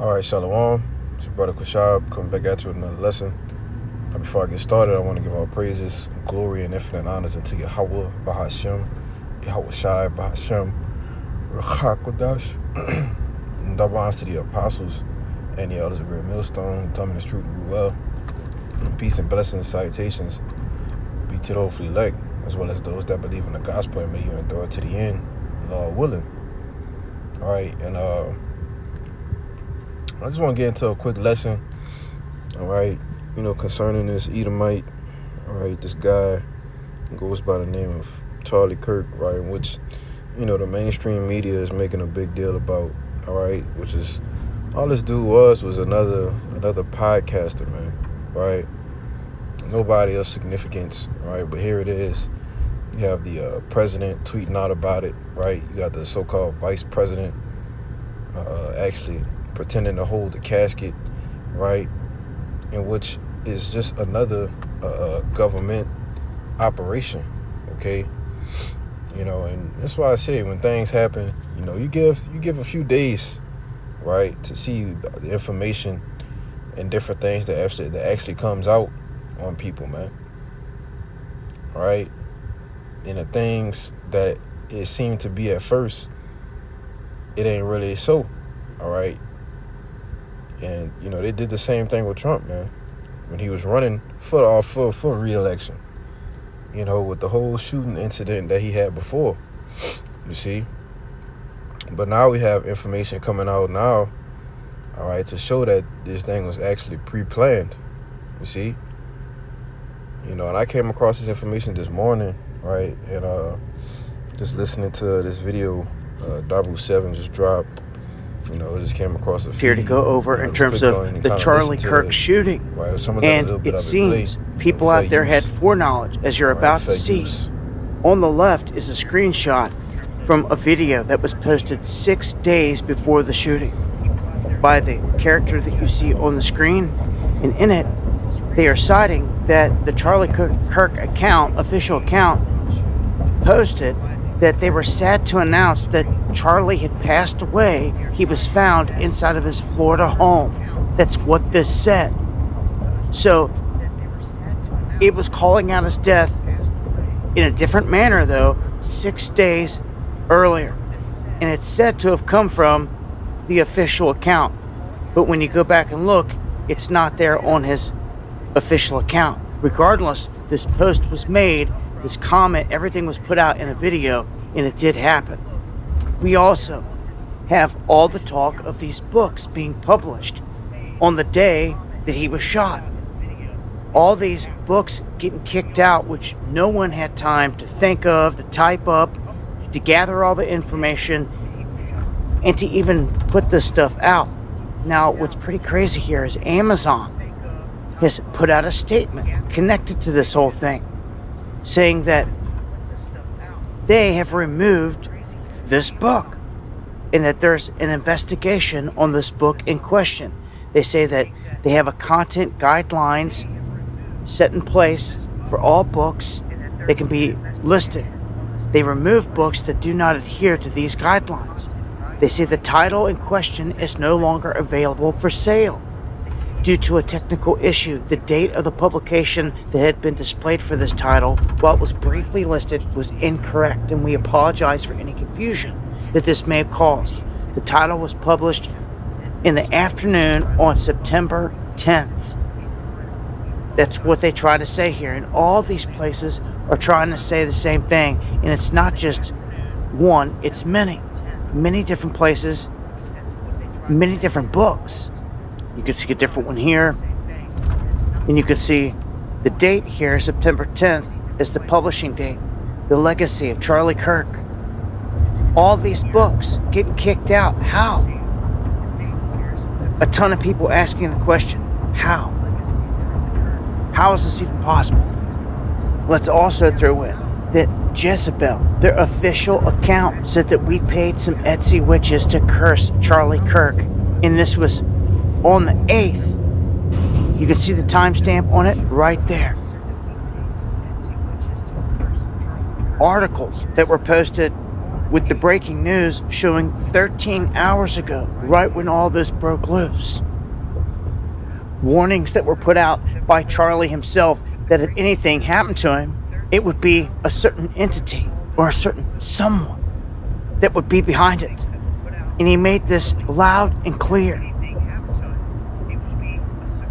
Alright, Shalom. It's your brother Kushab coming back at you with another lesson. Now, before I get started, I want to give all praises, glory, and infinite honors unto Yahweh, Bahashem, Yahweh Shai, Bahashem, Rachakodash, and double honors to the apostles and the elders of Great Millstone, who tell me the truth and rule well. And peace and blessings, salutations be to the hopefully elect, as well as those that believe in the gospel and may you endure to the end, Lord willing. Alright, and I just want to get into a quick lesson, all right, concerning this Edomite, all right, this guy goes by the name of Charlie Kirk, right, which, the mainstream media is making a big deal about, all right, which is, all this dude was another podcaster, man, right, nobody of significance, right, but here it is. You have the president tweeting out about it, right, you got the so-called vice president actually pretending to hold the casket, right, in which is just another government operation, okay, and that's why I say when things happen, you give a few days, right, to see the information and different things that actually comes out on people, man, all right, and the things that it seemed to be at first, it ain't really so, all right. And, they did the same thing with Trump, man, when he was running for re-election, with the whole shooting incident that he had before, you see. But now we have information coming out now, all right, to show that this thing was actually pre-planned, you see. And I came across this information this morning, right, and just listening to this video Dabu 7 just dropped. It just came across a here to go over in terms of the Charlie Kirk shooting. Right, and it seems people out there had foreknowledge, as you're about to see. On the left is a screenshot from a video that was posted 6 days before the shooting by the character that you see on the screen. And in it, they are citing that the Charlie Kirk account, official account, posted that they were sad to announce that Charlie had passed away. He was found inside of his Florida home. That's what this said. So it was calling out his death in a different manner, though, 6 days earlier. And it's said to have come from the official account. But when you go back and look, it's not there on his official account. Regardless, this post was made, this comment, everything was put out in a video, and it did happen. We also have all the talk of these books being published on the day that he was shot. All these books getting kicked out, which no one had time to think of, to type up, to gather all the information, and to even put this stuff out. Now, what's pretty crazy here is Amazon has put out a statement connected to this whole thing, saying that they have removed this book and that there's an investigation on this book in question. They say that they have a content guidelines set in place for all books that can be listed. They remove books that do not adhere to these guidelines. They say the title in question is no longer available for sale. Due to a technical issue, the date of the publication that had been displayed for this title, while it was briefly listed, was incorrect, and we apologize for any confusion that this may have caused. The title was published in the afternoon on September 10th. That's what they try to say here, and all these places are trying to say the same thing, and it's not just one, it's many different places, many different books. You can see a different one here. And you can see the date here, September 10th, is the publishing date. The Legacy of Charlie Kirk. All these books getting kicked out. How? A ton of people asking the question, how? How is this even possible? Let's also throw in that Jezebel, their official account, said that we paid some Etsy witches to curse Charlie Kirk. And this was on the 8th. You can see the timestamp on it right there. Articles that were posted with the breaking news showing 13 hours ago, right when all this broke loose. Warnings that were put out by Charlie himself that if anything happened to him, it would be a certain entity or a certain someone that would be behind it. And he made this loud and clear.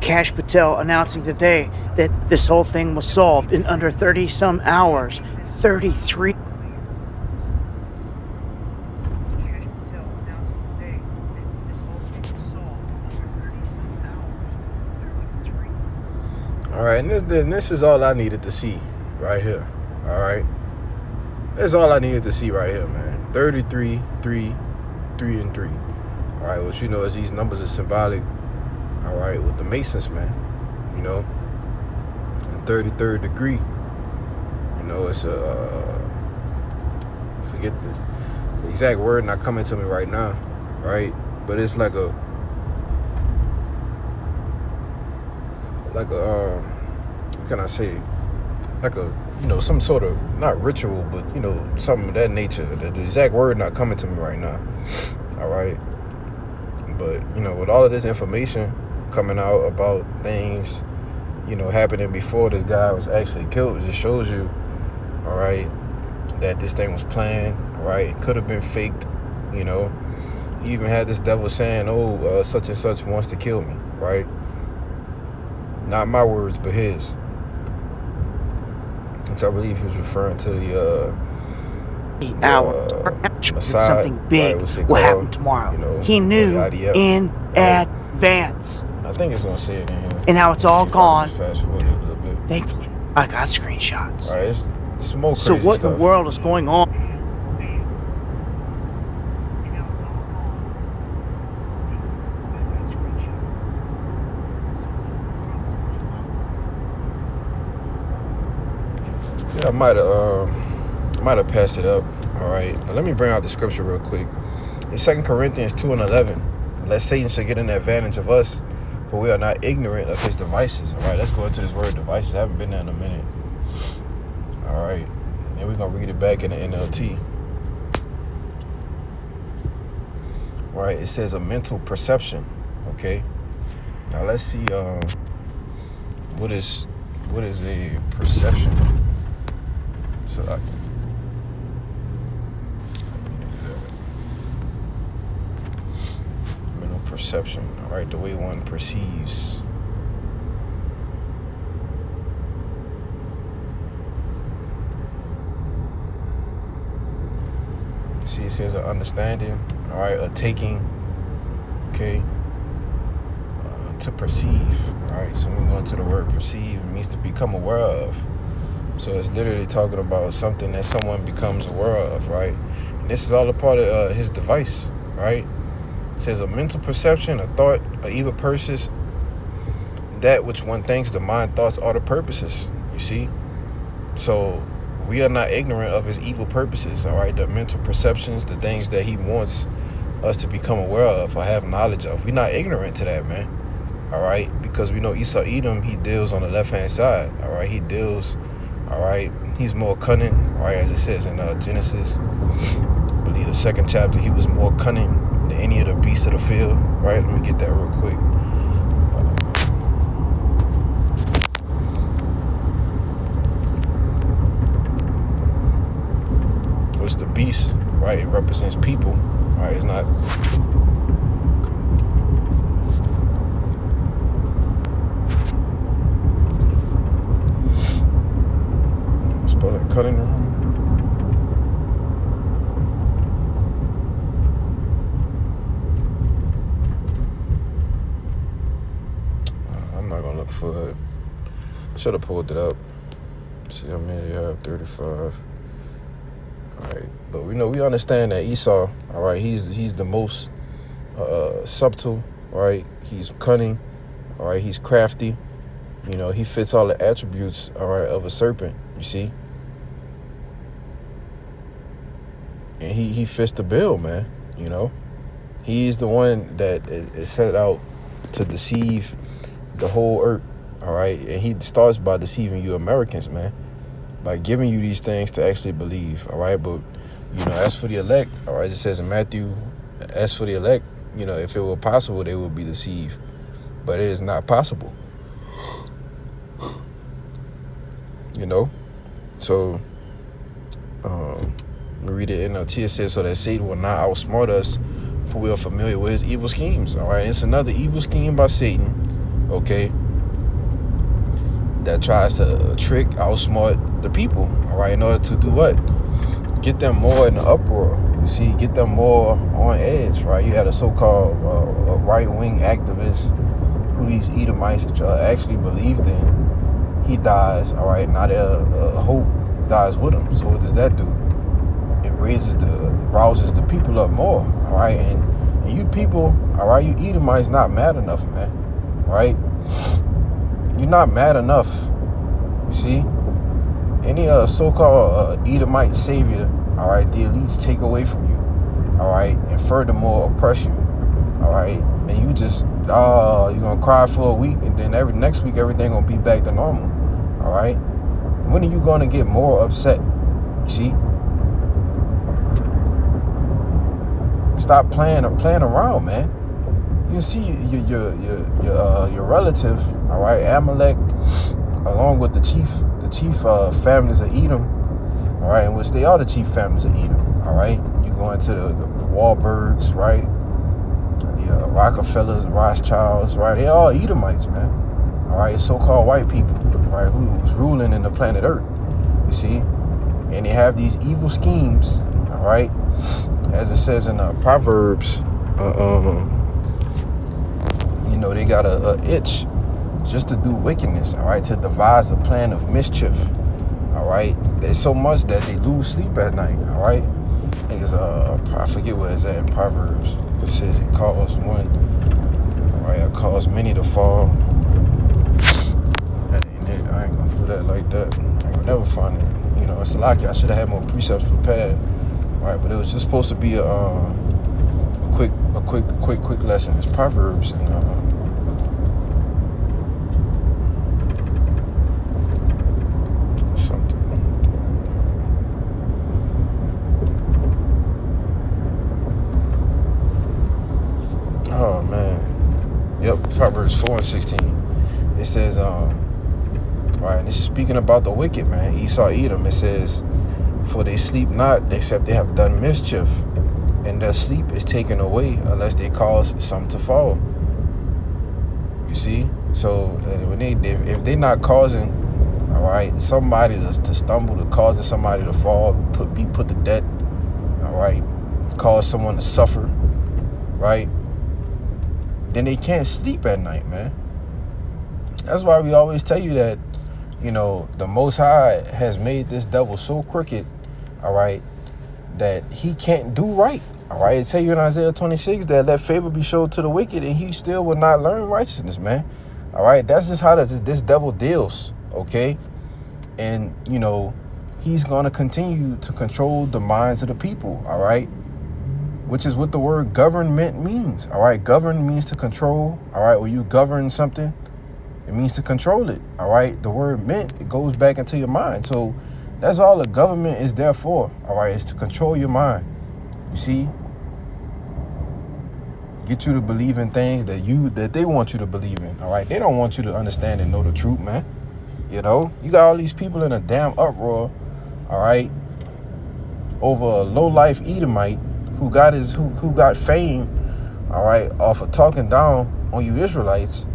Kash Patel announcing today that this whole thing was solved in under 30 some hours. 33. All right, and this is all I needed to see right here. All right, that's all I needed to see right here, man. 33, 3, 3, and 3. All right, which as these numbers are symbolic. All right, with the Masons, man. The 33rd degree. It's forget the exact word not coming to me right now, right? But it's like a what can I say? Like a some sort of, not ritual, but something of that nature. The exact word not coming to me right now. All right, but with all of this information coming out about things happening before this guy was actually killed, it just shows you, all right, that this thing was planned. All right, it could have been faked. You even had this devil saying, such and such wants to kill me, right? Not my words, but his. Which I believe he was referring to the Messiah, something big will happen tomorrow. He knew in advance. I think it's gonna say it in here. And how it's all gone. Fast forward a little bit. Thankfully, I got screenshots. All right, it's some more crazy So what stuff. in the world is going on? Yeah, I might have passed it up. All right, but let me bring out the scripture real quick. In 2 Corinthians 2:11, lest Satan should get an advantage of us, for we are not ignorant of his devices. All right, let's go into this word devices. I haven't been there in a minute. All right, and we're gonna read it back in the NLT. All right, it says a mental perception. Okay, now let's see. What is a perception? So I can. Mental perception. All right, the way one perceives. See, it says an understanding. All right, a taking. Okay. To perceive. All right, so we're going to the word perceive. It means to become aware of. So it's literally talking about something that someone becomes aware of, right? And this is all a part of his device, right? It says a mental perception, a thought, a evil purpose, that which one thinks the mind thoughts are the purposes, you see? So we are not ignorant of his evil purposes, all right? The mental perceptions, the things that he wants us to become aware of or have knowledge of. We're not ignorant to that, man, all right? Because we know Esau Edom, he deals on the left-hand side, all right? He deals... All right, he's more cunning, all right, as it says in Genesis, I believe the 2nd chapter, he was more cunning than any of the beasts of the field, right? Let me get that real quick. What's the beast, right? It represents people, all right? It's not... Cutting room. I'm not gonna look for it. Should have pulled it up. See how many you have? 35. All right, but we understand that Esau. All right, he's the most subtle. Right, he's cunning. All right, he's crafty. He fits all the attributes. All right, of a serpent. You see. And he fits the bill, man. He's the one that is set out to deceive the whole earth, all right? And he starts by deceiving you Americans, man, by giving you these things to actually believe, all right? But As for the elect, all right, it says in Matthew, as for the elect, if it were possible, they would be deceived. But it is not possible. So, we read it in NLT. It says, so that Satan will not outsmart us, for we are familiar with his evil schemes. All right, it's another evil scheme by Satan, okay, that tries to trick, outsmart the people, all right, in order to do what? Get them more in the uproar. You see, get them more on edge, right? You had a so-called right-wing activist who these Edomites actually believed in. He dies, all right? Now their hope dies with him. So what does that do? It rouses the people up more, all right? And you people, all right, you Edomites not mad enough, man, right? You're not mad enough, you see? Any so-called Edomite savior, all right, the elites take away from you, all right, and furthermore oppress you, all right, and you just, you're gonna cry for a week, and then next week everything gonna be back to normal, all right? When are you gonna get more upset? You see? Stop playing around, man. You see your relative, all right, Amalek, along with the chief families of Edom, all right, in which they are the chief families of Edom, all right. You go into the Wahlbergs, right, the Rockefellers, Rothschilds, right. They all Edomites, man. All right, so-called white people, right, who's ruling in the planet Earth. You see, and they have these evil schemes, all right, as it says in Proverbs. They got a itch just to do wickedness, all right, to devise a plan of mischief, all right. There's so much that they lose sleep at night, all right. I think it's I forget where it's at in Proverbs. It says it caused one, all right, it caused many to fall. And I ain't gonna do that like that. I ain't gonna never find it. It's lucky. I should have had more precepts prepared, all right. But it was just supposed to be a quick lesson. It's Proverbs and oh man, yep, Proverbs 4:16. It says, right, and this is speaking about the wicked, man, Esau, Edom. It says, for they sleep not, except they have done mischief, and their sleep is taken away unless they cause some to fall. You see, so when if they're not causing, all right, somebody to stumble, to causing somebody to fall, be put to death, all right, cause someone to suffer, right, then they can't sleep at night, man. That's why we always tell you that, the Most High has made this devil so crooked, all right, that he can't do right, all right. It tell you in Isaiah 26 that let favor be showed to the wicked, and he still will not learn righteousness, man. All right, that's just how this devil deals, okay? And, he's going to continue to control the minds of the people, all right? Which is what the word government means, all right? Govern means to control, all right? When you govern something, it means to control it, all right? The word meant, it goes back into your mind. So that's all the government is there for, all right? It's to control your mind, you see? Get you to believe in things that they want you to believe in, all right? They don't want you to understand and know the truth, man. You got all these people in a damn uproar, all right, over a low-life Edomite who got fame, all right, off of talking down on you Israelites,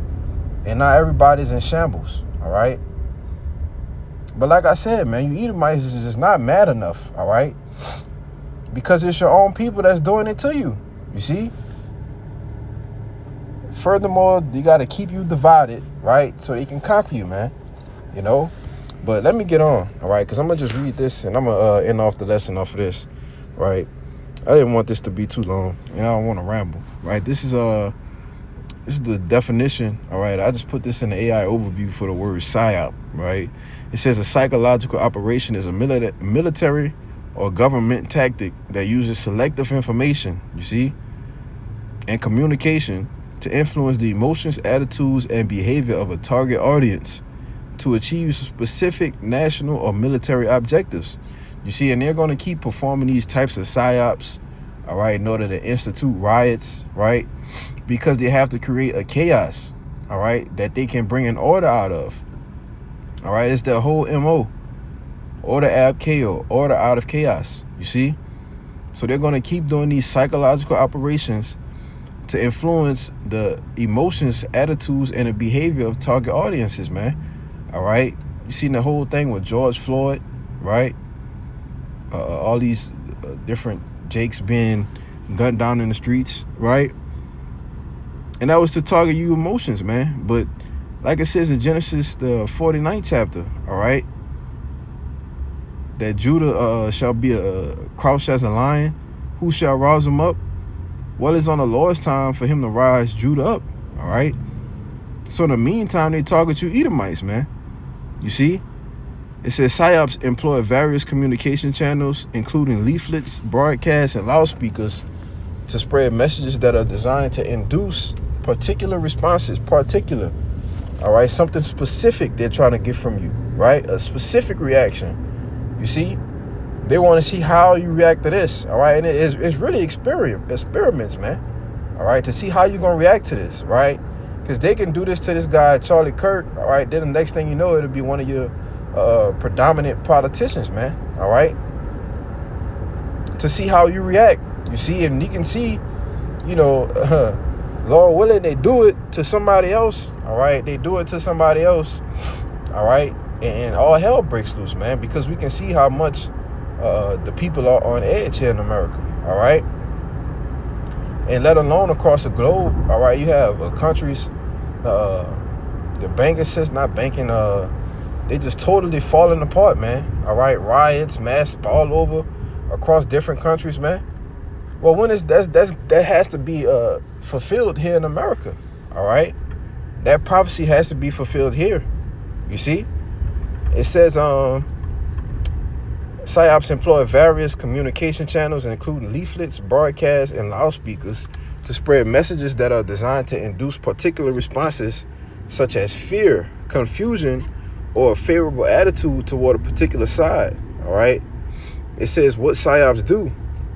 and not everybody's in shambles, all right? But like I said, man, you Edomites is just not mad enough, all right? Because it's your own people that's doing it to you, you see? Furthermore, they got to keep you divided, right, so they can conquer you, man, But let me get on, all right, because I'm going to just read this, and I'm going to end off the lesson off of this, right? I didn't want this to be too long, and I don't want to ramble, right? This is the definition, all right? I just put this in the AI overview for the word Psyop, right? It says a psychological operation is a military or government tactic that uses selective information, you see, and communication to influence the emotions, attitudes, and behavior of a target audience to achieve specific national or military objectives. You see, and they're going to keep performing these types of psyops, all right, in order to institute riots, right? Because they have to create a chaos, all right, that they can bring an order out of. All right, it's their whole MO. Order ab chaos, order out of chaos, you see? So they're going to keep doing these psychological operations to influence the emotions, attitudes, and the behavior of target audiences, man. All right? You seen the whole thing with George Floyd, right? All these different Jakes being gunned down in the streets, right? And that was to target your emotions, man. But like it says in Genesis, the 49th chapter, all right, that Judah shall be crouched as a lion. Who shall rouse him up? Well, it's on the Lord's time for him to rise Judah up, all right? So in the meantime, they target you Edomites, man. You see? It says Psyops employ various communication channels, including leaflets, broadcasts, and loudspeakers to spread messages that are designed to induce particular responses, all right? Something specific they're trying to get from you, right? A specific reaction. You see? They want to see how you react to this, all right? And it's really experiments, man, all right, to see how you're going to react to this, right? Because they can do this to this guy, Charlie Kirk, all right? Then the next thing you know, it'll be one of your predominant politicians, man, all right? To see how you react, you see? And you can see, you know, Lord willing, they do it to somebody else, all right? They do it to somebody else, all right? And all hell breaks loose, man, because we can see how much the people are on edge here in America, all right? And let alone across the globe, all right? You have countries, the banking system, not banking, they just totally falling apart, man, all right? Riots, mass all over across different countries, man. Well, when is that has to be fulfilled here in America, all right? That prophecy has to be fulfilled here, you see? It says, Psyops employ various communication channels, including leaflets, broadcasts, and loudspeakers to spread messages that are designed to induce particular responses such as fear, confusion, or a favorable attitude toward a particular side, all right? It says what Psyops do.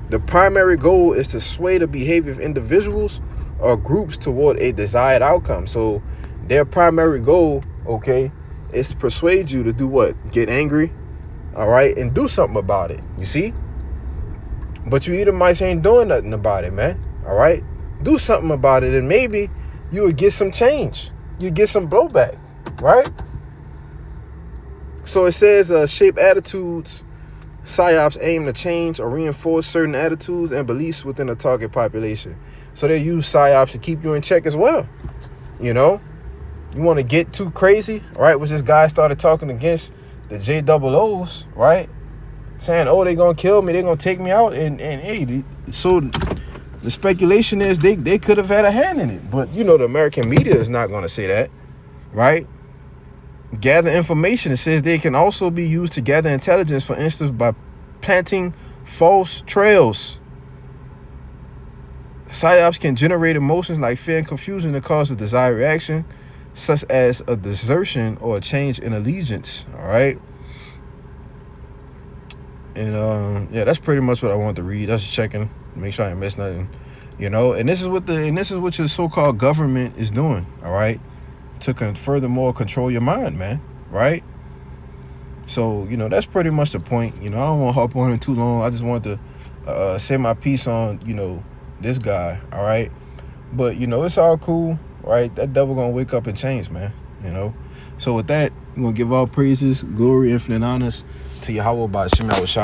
The primary goal is to sway the behavior of individuals or groups toward a desired outcome. So their primary goal, okay, is to persuade you to do what? Get angry, all right, and do something about it, you see? But you Edomites ain't doing nothing about it, man, all right? Do something about it, and maybe you would get some change. You get some blowback, right? So it says shape attitudes. Psyops aim to change or reinforce certain attitudes and beliefs within a target population. So they use Psyops to keep you in check as well, you know? You want to get too crazy, right? Which this guy started talking against the JOOs, right? Saying, oh, they're going to kill me. They're going to take me out. And hey, so the speculation is they could have had a hand in it. But, you know, the American media is not going to say that, right? Gather information. It says they can also be used to gather intelligence, for instance, by planting false trails. Psyops can generate emotions like fear and confusion to cause a desired reaction, such as a desertion or a change in allegiance, all right? And yeah, that's pretty much what I wanted to read. That's checking, make sure I ain't missed nothing, you know. And this is what your so-called government is doing, all right, to furthermore control your mind, man, right? So, you know, that's pretty much the point. You know, I don't want to harp on it too long. I just want to say my piece on, you know, this guy, all right? But, you know, it's all cool, right? That devil gonna wake up and change, man, you know? So with that, I'm gonna give all praises, glory, infinite honors to Yahweh by Shem Yahweh.